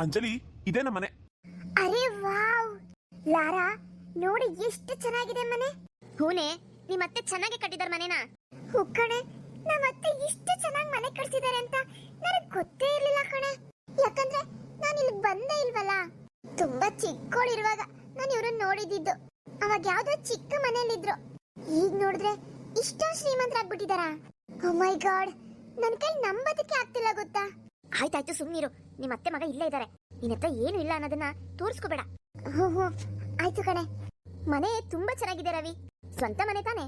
ಅಂಜಲಿ, ಇದೇ ನಮ್ಮ ಮನೆ. ಅರೆ ವಾವ್, ಲಾರಾ ನೋಡಿ ಎಷ್ಟು ಚೆನ್ನಾಗಿದೆ ಮನೆ. ಹೂನೆ, ನಿಮ್ಮತ್ತೆ ಚೆನ್ನಾಗಿ ಕಟ್ಟಿದಾರ ಮನೆನ. ಕಣೆ, ನಮ್ಮತ್ತೆ ಇಷ್ಟು ಚೆನ್ನಾಗಿ ಮನೆ ಕಟ್ಸಿದ್ದಾರೆ ಅಂತ ನನಗೆ ಗೊತ್ತೇ ಇರ್ಲಿಲ್ಲ ಕಣೆ. ಯಾಕಂದ್ರೆ ನಾನು ಇಲ್ಲಿ ಬಂದೇ ಇಲ್ವಲ್ಲ. ತುಂಬಾ ಚಿಕ್ಕವಳಿರುವಾಗ ನಾನು ಇವ್ರನ್ನ ನೋಡಿದ್ದು. ಅವಾಗ ಯಾವ್ದೋ ಚಿಕ್ಕ ಮನೆಯಲ್ಲಿದ್ರು. ಈಗ ನೋಡಿದ್ರೆ ಇಷ್ಟೊಂದು ಶ್ರೀಮಂತರಾಗ್ಬಿಟ್ಟಿದಾರ. ಓ ಮೈ ಗಾಡ್, ನನ್ ಕೈ ನಂಬೋದಕ್ಕೆ ಆಗ್ತಿಲ್ಲ ಗೊತ್ತಾ. ಆಯ್ತಾಯ್ತು, ಸುಮ್ನಿರು. ನಿಮ್ಮತ್ತೆ ಮಗ ಇಲ್ಲೇ ಇದ್ದಾರೆ. ನಿನ್ನತ್ರ ಏನು ಇಲ್ಲ ಅನ್ನೋದನ್ನ ತೋರಿಸ್ಕೋಬೇಡ. ಹ್ಞೂ ಆಯ್ತು ಕಣೆ. ಮನೆ ತುಂಬಾ ಚೆನ್ನಾಗಿದೆ ರವಿ. ಸ್ವಂತ ಮನೆ ತಾನೆ?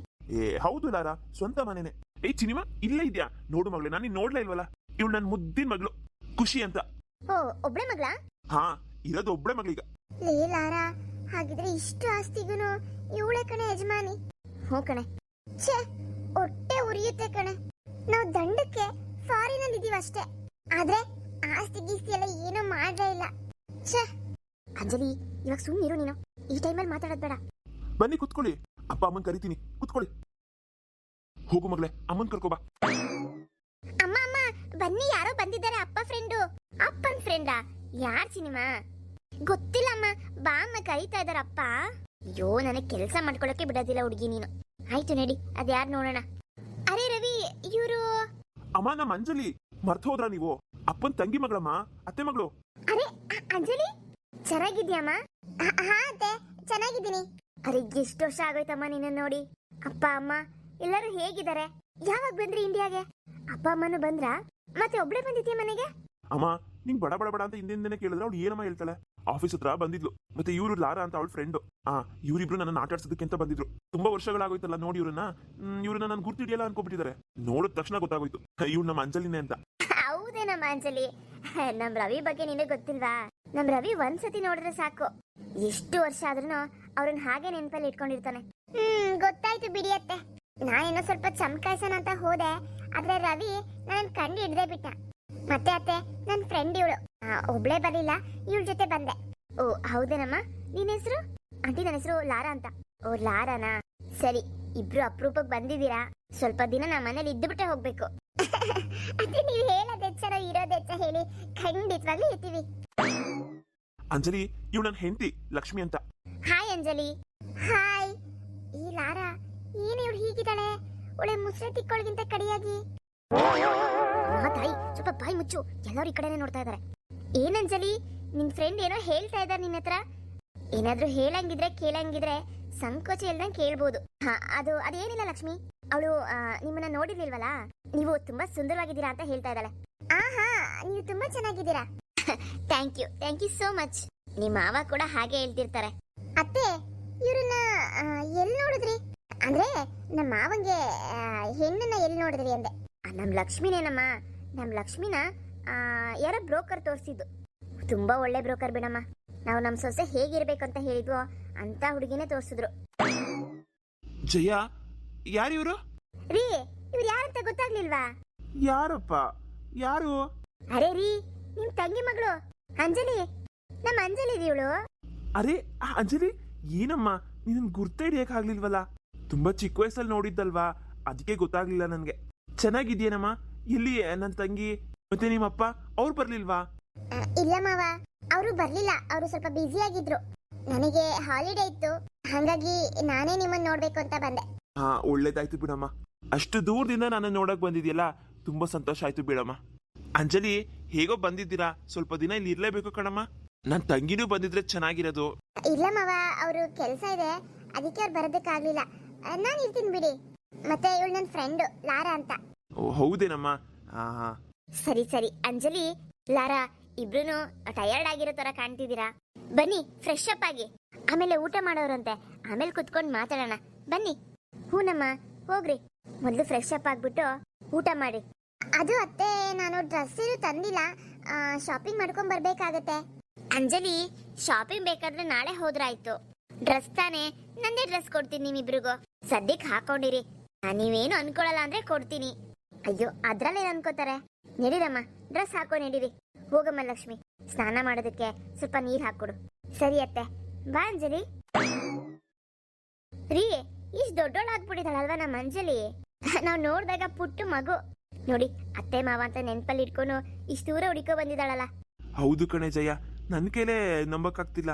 ಹೌದು ಲಾರಾ, ಸ್ವಂತ ಮನೆನೆ. ಚಿನಿಮಾ ಇಲ್ಲೇ ಇದ್ಯಾ? ನೋಡು ಮಗಳೇ, ನಾನು ನೋಡ್ಲಾ ಇಲ್ವಲ್ಲ. ಇವಳು ನನ್ನ ಮುದ್ದಿನ ಮಗಳು ಖುಷಿ ಅಂತ. ಓ, ಒಬ್ಳೆ ಮಗ್ಳಾ? ಹಾ, ಇರೋದು ಒಬ್ಳೆ ಮಗಳೀಗ. ಲೇ ಲಾರಾ, ಹಾಗಿದ್ರೆ ಇಷ್ಟು ಆಸ್ತಿಗೂನು ಇವಳೆ ಕಣೆ ಯಜಮಾನಿ. ಹ್ಞೂ ಕಣೆ. ಛೇ, ಹೊಟ್ಟೆ ಉರಿಯುತ್ತೆ ಕಣೆ. ನಾವು ದಂಡಕ್ಕೆ ಫಾರಿನ್ ಅಲ್ಲಿ ಇದೀವಿ ಅಷ್ಟೇ, ಆದ್ರೆ ಆಸ್ತಿ ಗೀಸ್ತಿ ಎಲ್ಲ ಏನೂ ಮಾಡ್ಲೇ ಇಲ್ಲ. ಛೇ. ಅಂಜಲಿ, ಇವಾಗ ಸುಮ್ನಿರು ನೀನು. ಈ ಟೈಮಲ್ಲಿ ಮಾತಾಡೋದ್ ಬೇಡ. ಬನ್ನಿ ಕುತ್ಕೊಳ್ಳಿ, ಅಪ್ಪ ಅಮ್ಮನ್ ಕರಿತೀನಿ, ಕುತ್ಕೊಳ್ಳಿ. ಹೋಗು ಮಗಳೇ, ಅಮ್ಮನ್ ಕರ್ಕೋಬಾ. ಅಮ್ಮ ಅಮ್ಮ, ಬನ್ನಿ, ಯಾರೋ ಬಂದಿದ್ದಾರೆ. ಅಪ್ಪ ಫ್ರೆಂಡು. ಅಪ್ಪನ್ ಫ್ರೆಂಡಾ? ಯಾರ್ ಸಿನಿಮಾ? ಗೊತ್ತಿಲ್ಲ ಅಮ್ಮ. ಬಾ ಅಮ್ಮ, ಕರೀತಾ ಇದಾರ ಅಪ್ಪ. ಅಯ್ಯೋ, ನನಗೆ ಕೆಲಸ ಮಾಡ್ಕೊಳಕ್ಕೆ ಬಿಡೋದಿಲ್ಲ ಹುಡುಗಿ ನೀನು. ಆಯ್ತು ನಡಿ, ಅದ್ಯಾರು ನೋಡೋಣ. ಅರೆ ರವಿ, ಇವರು ಅಮ್ಮ ನಮ್ಮ ಅಂಜಲಿ. ಮರ್ತ ಹೋದ್ರ ನೀವು? ಅಪ್ಪನ್ ತಂಗಿ ಮಗಳಮ್ಮ, ಅತ್ತೆ ಮಗಳು. ಅರೆ ಅಂಜಲಿ, ಚೆನ್ನಾಗಿದ್ಯಮ್ಮ? ಹಾ ಅತ್ತೆ, ಚೆನ್ನಾಗಿದ್ದೀನಿ. ಅರೆ, ಎಷ್ಟು ವರ್ಷ ಆಗೋಯ್ತಮ್ಮ ನಿನ್ನ ನೋಡಿ. ಅಪ್ಪ ಅಮ್ಮ ಎಲ್ಲರೂ ಹೇಗಿದ್ದಾರೆ? ಯಾವಾಗ ಬಂದ್ರಿ ಇಂಡಿಯಾಗೆ? ಅಪ್ಪ ಅಮ್ಮನು ಬಂದ್ರ? ಮತ್ತೆ ಒಬ್ಳೆ ಬಂದಿದ್ಯಾ ಮನೆಗೆ? ಅಮ್ಮ, ನಿಂಗ್ ಬಡ ಬಡ ಬಡ ಅಂತ ಹಿಂದಿನ ಕೇಳಿದ್ರೆ ಅವ್ಳು ಏನಮ್ಮ ಹೇಳ್ತಾಳೆ. ಆಫೀಸ್ ಹತ್ರ ಬಂದಿದ್ಲು. ಮತ್ತೆ ಇವ್ರು ಲಾರಾ ಅಂತ ಅವಳ ಫ್ರೆಂಡ್. ಇವ್ರಿಬ್ರು ನನ್ನ ಆಟ ಆಡ್ಸೋದಕ್ಕೆ ಅಂತ ಬಂದಿದ್ರು. ತುಂಬಾ ವರ್ಷಗಳಾಗೋಯ್ತಲ್ಲ ನೋಡಿ ಇವ್ರನ್ನ ನಾನು ಗುರ್ತಿಡಿಯಲ್ಲ ಅನ್ಕೋಬಿಟ್ಟಿದ್ದಾರೆ. ನೋಡಿದ ತಕ್ಷಣ ಗೊತ್ತಾಗೋಯ್ತು ಇವ್ರು ನಮ್ಮ ಅಂಜಲಿನೇ ಅಂತ. ಹೌದೇ ನಮ್ಮ ಅಂಜಲಿ. ನಮ್ ರವಿ ಬಗ್ಗೆ ನಿನಗೆ ಗೊತ್ತಿಲ್ವಾ? ನಮ್ ರವಿ ಒಂದ್ಸತಿ ನೋಡಿದ್ರೆ ಸಾಕು, ಎಷ್ಟು ವರ್ಷ ಆದ್ರೂ ಅವ್ರನ್ನ ಹಾಗೆ ನೆನಪಲ್ಲಿ ಇಟ್ಕೊಂಡಿರ್ತಾನೆ. ಗೊತ್ತಾಯ್ತು ಬಿಡಿಯತ್ತೆ. ನಾನೇನೋ ಸ್ವಲ್ಪ ಚಮಕಾಯ್ಸೋಣ ಅಂತ ಹೋದೆ, ಆದ್ರೆ ರವಿ ನನ್ನ ಕಂಡು ಹಿಡ್ದೇ ಬಿಟ್ಟ. ಮತ್ತೆ ಅತ್ತೆ, ನನ್ನ ಫ್ರೆಂಡ್ ಇವಳು. ಒಬ್ಳೆ ಬರ್ಲಿಲ್ಲ, ಇವಳ ಜೊತೆ ಬಂದೆ. ಓ ಹೌದೇನಮ್ಮ. ನಿನ್ನ ಹೆಸರು? ಆಂಟಿ, ನನ್ನ ಹೆಸರು ಲಾರಾ ಅಂತ. ಓ ಲಾರಾನಾ? ಸರಿ, ಇಬ್ರು ಅಪರೂಪಕ್ಕೆ ಬಂದಿದ್ದೀರಾ. ಸ್ವಲ್ಪ ದಿನ ನಮ್ಮ ಮನೇಲಿ ಇದ್ದುಬಿಟ್ಟೆ ಹೋಗ್ಬೇಕು. ಅದೇ ನೀವು ಹೇಳೋದೆಚ್ಚರ ಇರೋದೆಚ್ಚ ಹೇಳಿ, ಖಂಡಿತವಾಗ್ಲೂ ಇರ್ತೀವಿ. ಅಂಜಲಿ, ಇವ್ ನನ್ನ ಹೆಂಡತಿ ಲಕ್ಷ್ಮಿ ಅಂತ. ಹಾಯ್ ಅಂಜಲಿ. ಹಾಯ್. ಈ ಲಾರಾ ಏನು ಇವಳು ಹೀಗಿದ್ದಾಳೆ? ಒಳ್ಳೆ ಮುಸ್ರೆ ತಿಕ್ಕೊಳ್ಳಗಿಂತ ಕಡಿಯಾಗಿ. ತಾಯಿ, ಸ್ವಲ್ಪ ಬಾಯಿ ಮುಚ್ಚು. ಎಲ್ಲರೂ ಈ ಕಡೆನೆ ನೋಡ್ತಾ ಇದಾರೆ. ಏನಂಜಲಿ, ನಿನ್ ಫ್ರೆಂಡ್ ಏನೋ ಹೇಳ್ತಾ ಇದ್ದಾರೆ ನಿನ್ನ ಹತ್ರ. ಏನಾದ್ರೂ ಹೇಳಂಗಿದ್ರೆ ಕೇಳಂಗಿದ್ರೆ ಸಂಕೋಚ ಇಲ್ದಂಗೆ ಕೇಳ್ಬೋದು. ಅದೇನಿಲ್ಲ ಲಕ್ಷ್ಮಿ, ಅವಳು ನಿಮ್ಮನ್ನ ನೋಡಿರ್ಲಿಲ್ವಲ್ಲ, ನೀವು ತುಂಬಾ ಸುಂದರವಾಗಿದ್ದೀರಾ ಅಂತ ಹೇಳ್ತಾ ಇದ್ದಾಳೆ. ಆಹಾ, ನೀವು ತುಂಬಾ ಚೆನ್ನಾಗಿದ್ದೀರಾ. Thank you so much. ನಿಮ್ಮ ಮಾವ ಕೂಡ ಹಾಗೆ ಹೇಳ್ತಿರ್ತಾರೆ. ಅತ್ತೆ, ಇವ್ರನ್ನ ಎಲ್ಲಿ ನೋಡಿದ್ರಿ? ಅಂದ್ರೆ ನಮ್ಮ ಮಾವಂಗೆ ಹೆಣ್ಣನ್ನ ಎಲ್ಲಿ ನೋಡಿದ್ರಿ ಅಂದೆ. ನಮ್ ಲಕ್ಷ್ಮಿನೇನಮ್ಮ. ನಮ್ ಲಕ್ಷ್ಮಿನ ಯಾರೋ ಬ್ರೋಕರ್ ತೋರಿಸಿದ್ದು. ತುಂಬಾ ಒಳ್ಳೆ ಬ್ರೋಕರ್ ಬಿಡಮ್ಮ. ನಾವು ನಮ್ ಸೊಸೆ ಹೇಗಿರ್ಬೇಕು ಅಂತ ಹೇಳಿದ್ವೋ ಅಂತ ಹುಡುಗಿನೇ ತೋರಿಸಿದ್ರು. ಜಯ, ಯಾರಿವ್ರು? ರೀ, ಇವ್ರು ಯಾರಂತ ಗೊತ್ತಾಗ್ಲಿಲ್ವಾ? ಯಾರಪ್ಪ? ಯಾರು? ಅರೆ ರೀ, ನಿಮ್ ತಂಗಿ ಮಗಳು ಅಂಜಲಿ. ನಮ್ಮ ಅಂಜಲಿ ಇವಳು. ಅರೆ ಅಂಜಲಿ, ಏನಮ್ಮ ನೀನ್ ಗುರ್ತ ಹಿಡಿಯಕ್ ಆಗ್ಲಿಲ್ವಲ್ಲ? ತುಂಬಾ ಚಿಕ್ಕ ವಯಸ್ಸಲ್ಲಿ ನೋಡಿದ್ದಲ್ವಾ, ಅದಕ್ಕೆ ಗೊತ್ತಾಗ್ಲಿಲ್ಲ ನನ್ಗೆ. ಚೆನ್ನಾಗಿದ್ಯೇನಮ್ಮ? ಎಲ್ಲಿ ನನ್ನ ತಂಗಿ ಮತ್ತೆ ನಿಮ್ಮಪ್ಪ ಅವ್ರು ಬರ್ಲಿಲ್ವಾ? ಇಲ್ಲ ಮಾವ, ಅವರು ಬರ್ಲಿಲ್ಲ. ಅವರು ಸ್ವಲ್ಪ ಬ್ಯುಸಿ ಆಗಿದ್ರು. ನನಗೆ ಹಾಲಿಡೇ ಇತ್ತು, ಹಾಗಾಗಿ ನಾನೇ ನಿಮ್ಮನ್ನ ನೋಡ್ಬೇಕು ಅಂತ ಬಂದೆ. ಒಳ್ಳೇದಾಯ್ತು ಬಿಡಮ್ಮ. ಅಷ್ಟು ದೂರದಿಂದ ನಾನು ನೋಡಕ್ ಬಂದಿದ್ಯಲ್ಲ, ತುಂಬಾ ಸಂತೋಷ ಆಯ್ತು ಬಿಡಮ್ಮ. ಅಂಜಲಿ, ಹೇಗೋ ಬಂದಿದ್ದೀರಾ, ಸ್ವಲ್ಪ ದಿನ ಇಲ್ಲಿ ಇರ್ಲೇಬೇಕು ಕಣಮ್ಮ. ನನ್ ತಂಗಿನೂ ಬಂದಿದ್ರೆ ಚೆನ್ನಾಗಿರೋದು. ಇಲ್ಲ ಮಾವ, ಅವರು ಕೆಲಸ ಇದೆ, ಅದಕ್ಕೆ ಅವ್ರು ಬರೋದಕ್ಕಾಗ್ಲಿಲ್ಲ. ನಾನು ಇರ್ತೀನಿ ಬಿಡಿ. ಮತ್ತೆ ಇವಳು ನನ್ನ ಫ್ರೆಂಡ್ ಲಾರಾ ಅಂತ. ಹೌದೇನಮ್ಮ? ಸರಿ ಸರಿ. ಅಂಜಲಿ, ಲಾರಾ, ಇಬ್ರು ಟಯರ್ಡ್ ಆಗಿರೋ ತರ ಕಾಣ್ತಿದ್ದೀರಾ. ಬನ್ನಿ, ಫ್ರೆಶ್ ಅಪ್ ಆಗಿ, ಆಮೇಲೆ ಊಟ ಮಾಡೋರಂತೆ. ಆಮೇಲೆ ಕುತ್ಕೊಂಡು ಮಾತಾಡೋಣ. ಬನ್ನಿ. ಹೂನಮ್ಮ, ಹೋಗ್ರಿ. ಮೊದಲು ಫ್ರೆಶ್ ಅಪ್ ಆಗ್ಬಿಟ್ಟು ಊಟ ಮಾಡಿ. ಅದು ಅತ್ತೆ, ನಾನು ಡ್ರೆಸ್ ತಂದಿಲ್ಲ, ಶಾಪಿಂಗ್ ಮಾಡ್ಕೊಂಡ್ ಬರ್ಬೇಕಾಗತ್ತೆ. ಅಂಜಲಿ, ಶಾಪಿಂಗ್ ಬೇಕಾದ್ರೆ ನಾಳೆ ಹೋದ್ರಾಯ್ತು. ಡ್ರೆಸ್ ತಾನೇ, ನಂದೇ ಡ್ರೆಸ್ ಕೊಡ್ತೀನಿ ನಿಮ್ಮಿಬ್ರಿಗೂ. ಸದ್ಯಕ್ಕೆ ಹಾಕೊಂಡಿರಿ. ನೀವೇನು ಅನ್ಕೊಳಲ್ಲ ಅಂದ್ರೆ ಕೊಡ್ತೀನಿ. ಅಯ್ಯೋ, ಅದ್ರಲ್ಲೇನು ಅನ್ಕೋತಾರೆ. ನಡೀರಮ್ಮ, ಡ್ರೆಸ್ ಹಾಕೋ, ನಡೀರಿ. ಹೋಗಮ್ಮ ಲಕ್ಷ್ಮಿ, ಸ್ನಾನ ಮಾಡೋದಕ್ಕೆ ಸ್ವಲ್ಪ ನೀರ್ ಹಾಕೊಡು. ಸರಿ ಅತ್ತೆ. ಬಾ ಅಂಜಲಿ. ರೀ, ಇಷ್ಟು ದೊಡ್ಡೋಳಾಗ್ಬಿಟ್ಟಿದಾಳಲ್ವಾ ನಮ್ಮ ಅಂಜಲಿ. ನಾವ್ ನೋಡ್ದಾಗ ಪುಟ್ಟು ಮಗು ನೋಡಿ. ಅತ್ತೆ ಮಾವ ಅಂತ ನೆನ್ಪಲ್ಲಿ ಇಟ್ಕೊಂಡು ಇಷ್ಟು ದೂರ ಹುಡುಕೋ ಬಂದಿದ್ದಾಳಲ್ಲ. ಹೌದು ಕಣೆ ಜಯ, ನನ್ ಕೈಲೇ ನಂಬಕ್ಕಾಗ್ತಿಲ್ಲ.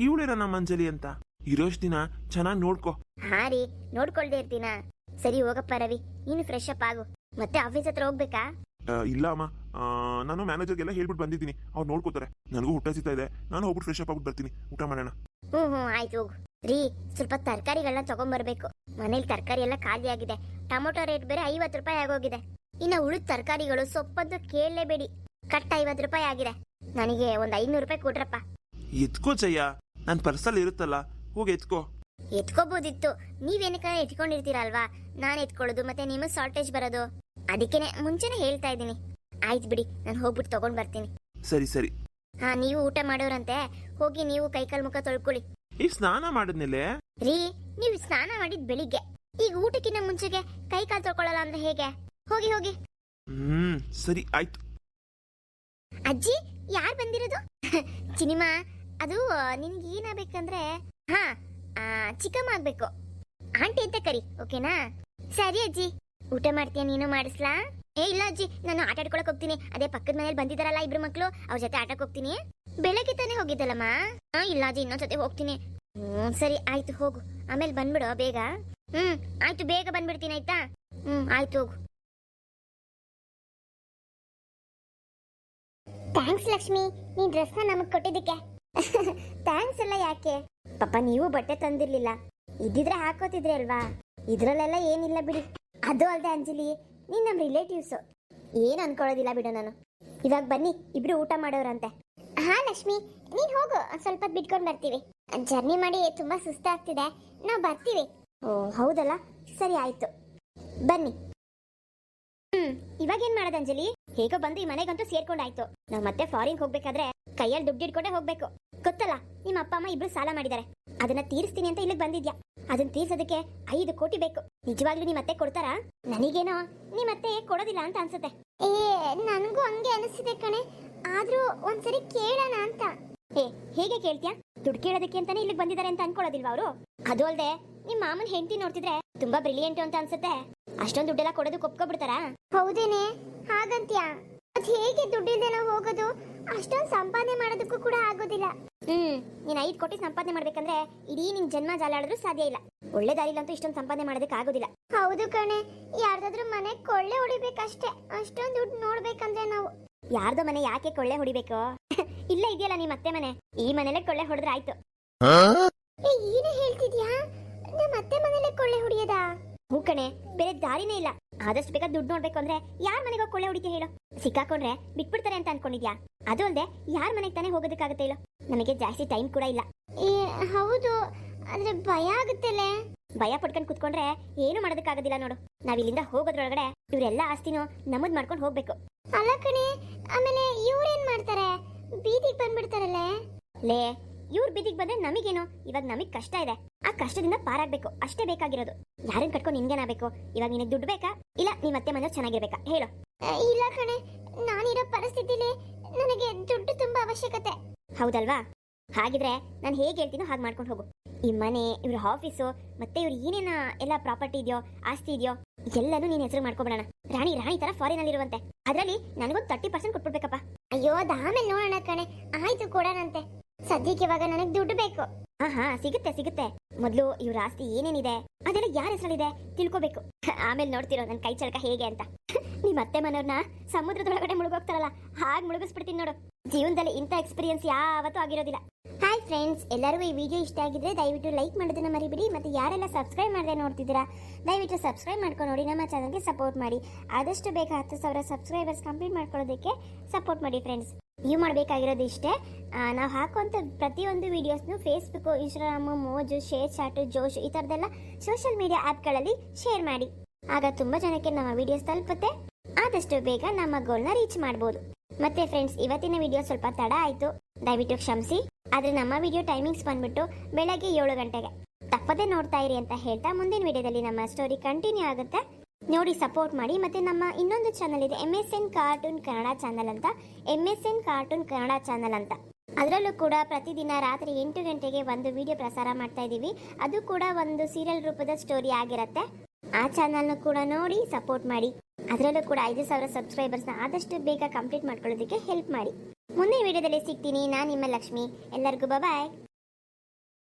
ಇವಳೇನ ನಮ್ಮ ಅಂಜಲಿ ಅಂತ. ಇರೋಷ್ಟು ದಿನ ಚೆನ್ನಾಗಿ ನೋಡ್ಕೊ. ಹಾ ರೀ, ನೋಡ್ಕೊಳ್ದೆ ಇರ್ತೀನ. ಸರಿ ಹೋಗಪ್ಪ ರವಿ, ನೀನು ಫ್ರೆಶ್ ಅಪ್ ಆಗು. ಮತ್ತೆ ಆಫೀಸ್ ಹತ್ರ ಹೋಗ್ಬೇಕಾ? ಇಲ್ಲ ಅಮ್ಮ, ನಾನು ಮ್ಯಾನೇಜರ್ಗೆಲ್ಲ ಹೇಳ್ಬಿಟ್ಟು ಬಂದಿದ್ದೀನಿ, ಅವ್ರು ನೋಡ್ಕೋತಾರೆ. ನನಗೂ ಊಟ ಸಿಗ್ತಾ ಇದೆ, ನಾನು ಹೋಗ್ಬಿಟ್ಟು ಫ್ರೆಶ್ ಅಪ್ ಆಗ್ಬಿಟ್ಟು ಬರ್ತೀನಿ, ಊಟ ಮಾಡೋಣ. ಹ್ಞೂ ಆಯ್ತು ಹೋಗು. ರೀ, ಸ್ವಲ್ಪ ತರಕಾರಿಗಳನ್ನ ತಗೊಂಡ್ಬರ್ಬೇಕು. ಮನೇಲಿ ತರಕಾರಿ ಎಲ್ಲ ಖಾಲಿ ಆಗಿದೆ. ಟೊಮೊಟೊ ರೇಟ್ ಬೇರೆ 50 ರೂಪಾಯಿ ಆಗೋಗಿದೆ. ಇನ್ನು ಉಳಿದ ತರಕಾರಿಗಳು ಸೊಪ್ಪಂತೂ ಕೇಳಲೇಬೇಡಿ, ಕಟ್ಟ 50 ರೂಪಾಯಿ ಆಗಿದೆ. ನನಗೆ ಒಂದು 500 ರೂಪಾಯಿ ಕೊಡ್ರಪ್ಪ. ಎತ್ಕೋ ಜಯ, ನನ್ನ ಪರ್ಸಲ್ಲಿ ಇರುತ್ತಲ್ಲ, ಹೋಗಿ ಎತ್ಕೋ. ಎತ್ಕೋಬಹುದಿತ್ತು, ನೀವೇನಕ್ಕೆ ಎತ್ಕೊಂಡಿರ್ತೀರಲ್ವಾ, ನಾನು ಎತ್ಕೊಳ್ಳೋದು ಮತ್ತೆ ನಿಮಗೆ ಶಾರ್ಟೇಜ್ ಬರೋದು. ಅದಕ್ಕೇನೆ ಮುಂಚೆನೆ ಹೇಳ್ತಾ ಇದ್ದೀನಿ. ಆಯ್ತು ಬಿಡಿ, ನಾನು ಹೋಗ್ಬಿಟ್ಟು ತಗೊಂಡ್ ಬರ್ತೀನಿ. ಸರಿ ಸರಿ. ಹಾ, ನೀವು ಊಟ ಮಾಡೋರಂತೆ, ಹೋಗಿ ನೀವು ಕೈಕಾಲು ಮುಖ ತೊಳ್ಕೊಳ್ಳಿ. ಈ ಸ್ನಾನ ಮಾಡಿದ್ಮೇಲೆ ರೀ, ನೀವು ಸ್ನಾನ ಮಾಡಿದ್ ಬೆಳಿಗ್ಗೆ, ಈಗ ಊಟಕ್ಕಿಂತ ಮುಂಚೆಗೆ ಕೈಕಾಲು ತೊಳ್ಕೊಳ್ಳಲ್ಲ ಅಂದ್ರೆ ಹೇಗೆ? ಹೋಗಿ ಹೋಗಿ. ಸರಿ ಆಯ್ತು. ಅಜ್ಜಿ, ಯಾರು ಬಂದಿರೋದು? ಚಿನಿಮಾ, ಅದು ನಿನ್ಗೆ ಏನಾಗಬೇಕಂದ್ರೆ, ಹಾ, ಚಿಕ್ಕಮ್ಮ ಆಗ್ಬೇಕು. ಆಂಟಿ ಅಂತ ಕರಿ, ಓಕೆನಾ? ಸರಿ ಅಜ್ಜಿ. ಊಟ ಮಾಡ್ತೀಯ ನೀನು, ಮಾಡಿಸ್ಲಾ? ಇಲ್ಲ ಅಜ್ಜಿ, ನಾನು ಆಟ ಆಡ್ಕೊಳಕ್ ಹೋಗ್ತೀನಿ. ಅದೇ ಪಕ್ಕದ ಮನೇಲಿ ಬಂದಿದ್ದಾರಲ್ಲ ಇಬ್ರು ಮಕ್ಳು, ಅವ್ರ ಜೊತೆ ಆಟಕ್ಕೆ ಹೋಗ್ತೀನಿ. ಬೆಳಗ್ಗೆ ತಾನೇ ಹೋಗಿದ್ದಲ್ಲಮ್ಮ. ಇಲ್ಲ ಅಜ್ಜಿ, ಇನ್ನೊಂದ್ಸತಿ ಹೋಗ್ತೀನಿ. ಸರಿ ಆಯ್ತು, ಹೋಗು. ಆಮೇಲೆ ಬಂದ್ಬಿಡು ಬೇಗ. ಆಯ್ತು, ಬೇಗ ಬಂದ್ಬಿಡ್ತೀನಿ, ಆಯ್ತಾ? ಆಯ್ತು, ಹೋಗು. ಥ್ಯಾಂಕ್ಸ್ ಲಕ್ಷ್ಮಿ, ನೀನ್ ಡ್ರೆಸ್ನ ನಮಗ್ ಕೊಟ್ಟಿದ್ದಕ್ಕೆ. ಥ್ಯಾಂಕ್ಸ್ ಎಲ್ಲ ಯಾಕೆ ಪಾಪ, ನೀವು ಬಟ್ಟೆ ತಂದಿರ್ಲಿಲ್ಲ, ಇದ್ದಿದ್ರೆ ಹಾಕೋತಿದ್ರಿ ಅಲ್ವಾ. ಇದ್ರಲ್ಲೆಲ್ಲ ಏನಿಲ್ಲ ಬಿಡಿ. ಅದು ಅಲ್ದೆ ಅಂಜಲಿ, ನೀನ್ ನಮ್ ರಿಲೇಟಿವ್ಸ್, ಏನ್ ಅನ್ಕೊಳ್ಳೋದಿಲ್ಲ ಬಿಡು ನಾನು. ಇವಾಗ ಬನ್ನಿ, ಇಬ್ರು ಊಟ ಮಾಡೋರಂತೆ. ಹಾ ಲಕ್ಷ್ಮಿ, ನೀನ್ ಹೋಗು, ಸ್ವಲ್ಪ ಬಿಟ್ಕೊಂಡ್ ಬರ್ತೀವಿ. ಜರ್ನಿ ಮಾಡಿ ತುಂಬಾ ಸುಸ್ತಾಗ್ತಿದೆ, ನಾವು ಬರ್ತೀವಿ. ಓ ಹೌದಲ್ಲ, ಸರಿ ಆಯ್ತು, ಬನ್ನಿ. ಇವಾಗ ಏನ್ ಮಾಡೋದು ಅಂಜಲಿ? ಹೇಗೋ ಬಂದು ಈ ಮನೆಗಂತೂ ಸೇರ್ಕೊಂಡಾಯ್ತು. ನಾವ್ ಮತ್ತೆ ಫಾರಿನ್ ಹೋಗ್ಬೇಕಾದ್ರೆ ಕೈಯಲ್ಲಿ ದುಡ್ಡು ಇಟ್ಕೊಂಡೇ ಹೋಗ್ಬೇಕು. ಗೊತ್ತಲ್ಲ, ನಿಮ್ಮ ಅಪ್ಪ ಅಮ್ಮ ಇಬ್ರು ಸಾಲ ಮಾಡಿದ್ದಾರೆ, ಅದನ್ನ ತೀರಿಸ್ತೀನಿ ಅಂತ ಇಲ್ಲಿಗೆ ಬಂದಿದ್ಯಾ. ಅದನ್ನ ತೀರ್ಸೋದಕ್ಕೆ 5 ಕೋಟಿ ಬೇಕು. ನಿಜವಾಗ್ಲೂ ನಿಮ್ಮ ಅತ್ತೆ ಕೊಡ್ತಾರಾ? ನನಗೇನೋ ನಿಮ್ಮ ಅತ್ತೆ ಕೊಡೋದಿಲ್ಲ ಅಂತ ಅನ್ಸುತ್ತೆ. ನನಗೂ ಹಂಗೆ ಅನಿಸ್ತಿದೆ ಕಣೆ, ಆದ್ರೂ ಒಂದ್ಸರಿ ಕೇಳೋಣ ಅಂತ. ಹೇಗೆ ಕೇಳ್ತೀಯಾ? ದುಡ್ಡು ಕೇಳೋದಕ್ಕೆ ಅಂತಾನೆ ಇಲ್ಲಿಗೆ ಬಂದಿದ್ದಾರೆ ಅಂತ ಅನ್ಕೊಳ್ಳೋದಿಲ್ವಾ ಅವರು? ಅದು ಅಲ್ದೆ, ನಿಮ್ಮ ಮಾಮನ್ ಹೆಂಡತಿ ನೋಡ್ತಿದ್ರೆ ತುಂಬಾ ಬ್ರಿಲಿಯಂಟ್ ಅಂತ ಅನ್ಸುತ್ತೆ. ಅಷ್ಟೊಂದು ದುಡ್ಡೆಲ್ಲ ಕೊಡೋದಕ್ಕೆ ಒಪ್ಕೊಬಿಡ್ತಾರಾ? ಹೌದೇನೆ, ಹಾಗಂತ್ಯಾ? ಅದ್ ಹೇಗೆ ದುಡ್ಡಿಲ್ದೇನೋ ಹೋಗೋದು? ಅಷ್ಟೊಂದು ಸಂಪಾದನೆ ಮಾಡೋದಕ್ಕೂ ಕೂಡ ಆಗೋದಿಲ್ಲ. ನೀನ್ 5 ಕೋಟಿ ಸಂಪಾದನೆ ಮಾಡ್ಬೇಕಂದ್ರೆ ಇಡೀ ನಿನ್ ಜನ್ಮ ಜಾಲಾಡಿದ್ರು ಸಾಧ್ಯ ಇಲ್ಲ. ಒಳ್ಳೆ ದಾರಿಲಂತೂ ಇಷ್ಟೊಂದು ಸಂಪಾದನೆ ಮಾಡೋದಕ್ಕೆ ಆಗೋದಿಲ್ಲ. ಹೌದು ಕಣೆ, ಯಾರ್ದಾದ್ರೂ ಮನೆ ಕೊಳ್ಳೆ ಹೊಡಿಬೇಕಷ್ಟೇ. ಅಷ್ಟೊಂದು ದುಡ್ಡು ನೋಡ್ಬೇಕಂದ್ರೆ ನಾವು. ಯಾರ್ದೋ ಮನೆ ಯಾಕೆ ಕೊಳ್ಳೆ ಹೊಡಿಬೇಕು? ಇಲ್ಲ ಇದೆಯಲ್ಲ ನಿಮ್ಮ ಅತ್ತೆ ಮನೆ, ಈ ಮನೇಲೆ ಕೊಳ್ಳೆ ಹೊಡೆದ್ರೆ ಆಯ್ತು. ಏನೇ ಹೇಳ್ತಿದ್ಯಾ? ನಮ್ಮ ಅತ್ತೆ ಮನೇಲೆ ಕೊಳ್ಳೆ ಹೊಡಿಯೋದಾ? ಹೂ ಕಣೆ, ಬೇರೆ ದಾರಿನೇ ಇಲ್ಲ. ಆದಷ್ಟು ಬೇಗ ದುಡ್ಡು ನೋಡ್ಬೇಕು ಅಂದ್ರೆ ಯಾರ ಮನೆಗೆ ಕೊಳ್ಳೆ ಹೊಡಿತೀಯ ಹೇಳು? ಸಿಕ್ಕಾಕೊಂಡ್ರೆ ಬಿಟ್ಬಿಡ್ತಾರೆ ಅಂತ ಅನ್ಕೊಂಡಿದ್ಯಾ? ಅದು ಅಲ್ದೆ, ಯಾರ ಮನೆಗೆ ತಾನೇ ಹೋಗೋದಕ್ಕಾಗತ್ತೆ ಹೇಳು? ನಮಗೆ ಜಾಸ್ತಿ ಟೈಮ್ ಕೂಡ ಇಲ್ಲ. ಹೌದು, ಆದ್ರೆ ಭಯ ಆಗುತ್ತಲ್ಲೇ. ಭಯ ಪಡ್ಕೊಂಡು ಕುತ್ಕೊಂಡ್ರೆ ಏನು ಮಾಡೋದಕ್ಕಾಗೋದಿಲ್ಲ ನೋಡು. ನಾವ್ ಇಲ್ಲಿಂದ ಹೋಗೋದ್ರೊಳಗಡೆ ಇವ್ರೆಲ್ಲ ಆಸ್ತಿನೂ ನಮ್ಮದ್ ಮಾಡ್ಕೊಂಡು ಹೋಗ್ಬೇಕು. ಅಲ್ಲ ಕಣೆ, ಆಮೇಲೆ ಇವ್ರೇನ್ ಮಾಡ್ತಾರೆ? ಬೀದಿಗೆ ಬಂದ್ಬಿಡ್ತಾರಲ್ಲೇ. ಲೇ, ಇವ್ರ ಬೀದಿಗೆ ಬಂದ್ರೆ ನಮಗೇನು? ಇವಾಗ ನಮಗ್ ಕಷ್ಟ ಇದೆ, ಆ ಕಷ್ಟದಿಂದ ಪಾರಾಗ್ಬೇಕು ಅಷ್ಟೇ ಬೇಕಾಗಿರೋದು. ಯಾರನ್ನ ಕಟ್ಕೊಂಡು ನಿನ್ಗೇನಾಗಬೇಕು? ಇವಾಗ ನಿನಗೆ ದುಡ್ಡು ಬೇಕಾ, ಇಲ್ಲ ನಿಮ್ಮ ಅತ್ತೆ ಮನೆ ಚೆನ್ನಾಗಿರ್ಬೇಕಾ ಹೇಳು? ಇಲ್ಲ ಕಣೆ, ನಾನಿರೋ ಪರಿಸ್ಥಿತಿಲಿ ನನಗೆ ದುಡ್ಡು ತುಂಬಾ ಅವಶ್ಯಕತೆ. ಹೌದಲ್ವಾ? ಹಾಗಿದ್ರೆ ನಾನು ಹೇಗೆ ಹೇಳ್ತೀನೋ ಹಾಗೆ ಮಾಡ್ಕೊಂಡು ಹೋಗು. ಈ ಮನೆ, ಇವ್ರ ಆಫೀಸು, ಮತ್ತೆ ಇವ್ರು ಏನೇನ ಎಲ್ಲ ಪ್ರಾಪರ್ಟಿ ಇದೆಯೋ, ಆಸ್ತಿ ಇದೆಯೋ, ಎಲ್ಲನೂ ನೀನ್ ಹೆಸರು ಮಾಡ್ಕೊಬಿಡೋಣ. ರಾಣಿ ತರ ಫಾರಿನ್ ಅಲ್ಲಿ ಇರುವಂತೆ. ಅದ್ರಲ್ಲಿ ನನಗೊಂದು 30% ಕೊಟ್ಬಿಡ್ಬೇಕಪ್ಪ. ಅಯ್ಯೋ, ಆಮೇಲೆ ನೋಡೋಣ ಕಣೆ. ಆಯ್ತು, ಕೊಡೋಣಂತೆ. ಸದ್ಯಕ್ಕೆ ಇವಾಗ ನನಗೆ ದುಡ್ಡು ಬೇಕು. ಹಾ, ಸಿಗುತ್ತೆ. ಮೊದ್ಲು ಇವ್ರ ಆಸ್ತಿ ಏನೇನಿದೆ ಅದೆಲ್ಲ ಯಾರ ಹೆಸರಲ್ಲಿದೆ ತಿಳ್ಕೊಬೇಕು. ಆಮೇಲೆ ನೋಡ್ತಿರೋ ನನ್ ಕೈ ಚಳಕ ಹೇಗೆ ಅಂತ. ನಿಮ್ ಅತ್ತೆ ಮನೆಯವ್ರನ್ನ ಸಮುದ್ರದೊಳಗಡೆ ಮುಳುಗೋಗ್ತಾರಲ್ಲ, ಹಾಗೆ ಮುಳುಗಿಸ್ಬಿಡ್ತೀನಿ ನೋಡು. ಜೀವನದಲ್ಲಿ ಇಂಥ ಎಕ್ಸ್ಪೀರಿಯನ್ಸ್ ಯಾವತ್ತೂ ಆಗಿರೋದಿಲ್ಲ. ಹಾಯ್ ಫ್ರೆಂಡ್ಸ್, ಎಲ್ಲರಿಗೂ ಈ ವಿಡಿಯೋ ಇಷ್ಟ ಆಗಿದ್ರೆ ದಯವಿಟ್ಟು ಲೈಕ್ ಮಾಡೋದನ್ನ ಮರಿಬಿಡಿ. ಮತ್ತೆ ಯಾರೆಲ್ಲ ಸಬ್ಸ್ಕ್ರೈಬ್ ಮಾಡದೆ ನೋಡ್ತಿದ್ದೀರಾ, ದಯವಿಟ್ಟು ಸಬ್ಸ್ಕ್ರೈಬ್ ಮಾಡ್ಕೊಂಡು ನೋಡಿ, ನಮ್ಮ ಚಾನಲ್ಗೆ ಸಪೋರ್ಟ್ ಮಾಡಿ. ಆದಷ್ಟು ಬೇಗ 10,000 ಸಬ್ಸ್ಕ್ರೈಬರ್ಸ್ ಕಂಪ್ಲೀಟ್ ಮಾಡ್ಕೊಳ್ಳೋದಕ್ಕೆ ಸಪೋರ್ಟ್ ಮಾಡಿ ಫ್ರೆಂಡ್ಸ್. ನೀವು ಮಾಡಬೇಕಾಗಿರೋದು ಇಷ್ಟೇ, ನಾವು ಹಾಕುವಂಥ ಪ್ರತಿಯೊಂದು ವಿಡಿಯೋಸ್ನು ಫೇಸ್ಬುಕ್, ಇನ್ಸ್ಟಾಗ್ರಾಮು, ಮೋಜು, ಶೇರ್ ಚಾಟು, ಜೋಶ್ ಈ ಥರದ್ದೆಲ್ಲ ಸೋಷಿಯಲ್ ಮೀಡಿಯಾ ಆ್ಯಪ್ಗಳಲ್ಲಿ ಶೇರ್ ಮಾಡಿ. ಆಗ ತುಂಬ ಜನಕ್ಕೆ ನಮ್ಮ ವಿಡಿಯೋಸ್ ತಲುಪುತ್ತೆ. ಆದಷ್ಟು ಬೇಗ ನಮ್ಮ ಗೋಲ್ನ ರೀಚ್ ಮಾಡ್ಬೋದು. ಮತ್ತೆ ಫ್ರೆಂಡ್ಸ್, ಇವತ್ತಿನ ವಿಡಿಯೋ ಸ್ವಲ್ಪ ತಡ ಆಯಿತು, ದಯವಿಟ್ಟು ಕ್ಷಮಿಸಿ. ಆದರೆ ನಮ್ಮ ವಿಡಿಯೋ ಟೈಮಿಂಗ್ಸ್ ಬಂದ್ಬಿಟ್ಟು ಬೆಳಗ್ಗೆ 7 ಗಂಟೆಗೆ. ತಪ್ಪದೇ ನೋಡ್ತಾ ಇರಿ ಅಂತ ಹೇಳ್ತಾ ಮುಂದಿನ ವಿಡಿಯೋದಲ್ಲಿ ನಮ್ಮ ಸ್ಟೋರಿ ಕಂಟಿನ್ಯೂ ಆಗುತ್ತೆ. ನೋಡಿ, ಸಪೋರ್ಟ್ ಮಾಡಿ. ಮತ್ತೆ ನಮ್ಮ ಇನ್ನೊಂದು ಚಾನಲ್ ಇದೆ, MSN ಕಾರ್ಟೂನ್ ಕನ್ನಡ ಚಾನಲ್ ಅಂತ. MSN ಕಾರ್ಟೂನ್ ಕನ್ನಡ ಚಾನಲ್ ಅಂತ. ಅದರಲ್ಲೂ ಕೂಡ ಪ್ರತಿದಿನ ರಾತ್ರಿ 8 ಗಂಟೆಗೆ ಒಂದು ವಿಡಿಯೋ ಪ್ರಸಾರ ಮಾಡ್ತಾ ಇದ್ದೀವಿ. ಅದು ಕೂಡ ಒಂದು ಸೀರಿಯಲ್ ರೂಪದ ಸ್ಟೋರಿ ಆಗಿರುತ್ತೆ. ಆ ಚಾನಲ್ನ ಕೂಡ ನೋಡಿ ಸಪೋರ್ಟ್ ಮಾಡಿ. ಅದರಲ್ಲೂ ಕೂಡ 5,000 ಸಬ್ಸ್ಕ್ರೈಬರ್ಸ್ನ ಆದಷ್ಟು ಬೇಗ ಕಂಪ್ಲೀಟ್ ಮಾಡ್ಕೊಳ್ಳೋದಕ್ಕೆ ಹೆಲ್ಪ್ ಮಾಡಿ. ಮುಂದಿನ ವಿಡಿಯೋದಲ್ಲಿ ಸಿಗ್ತೀನಿ. ನಾನು ನಿಮ್ಮ ಲಕ್ಷ್ಮಿ. ಎಲ್ಲರಿಗೂ ಬಾಯ್.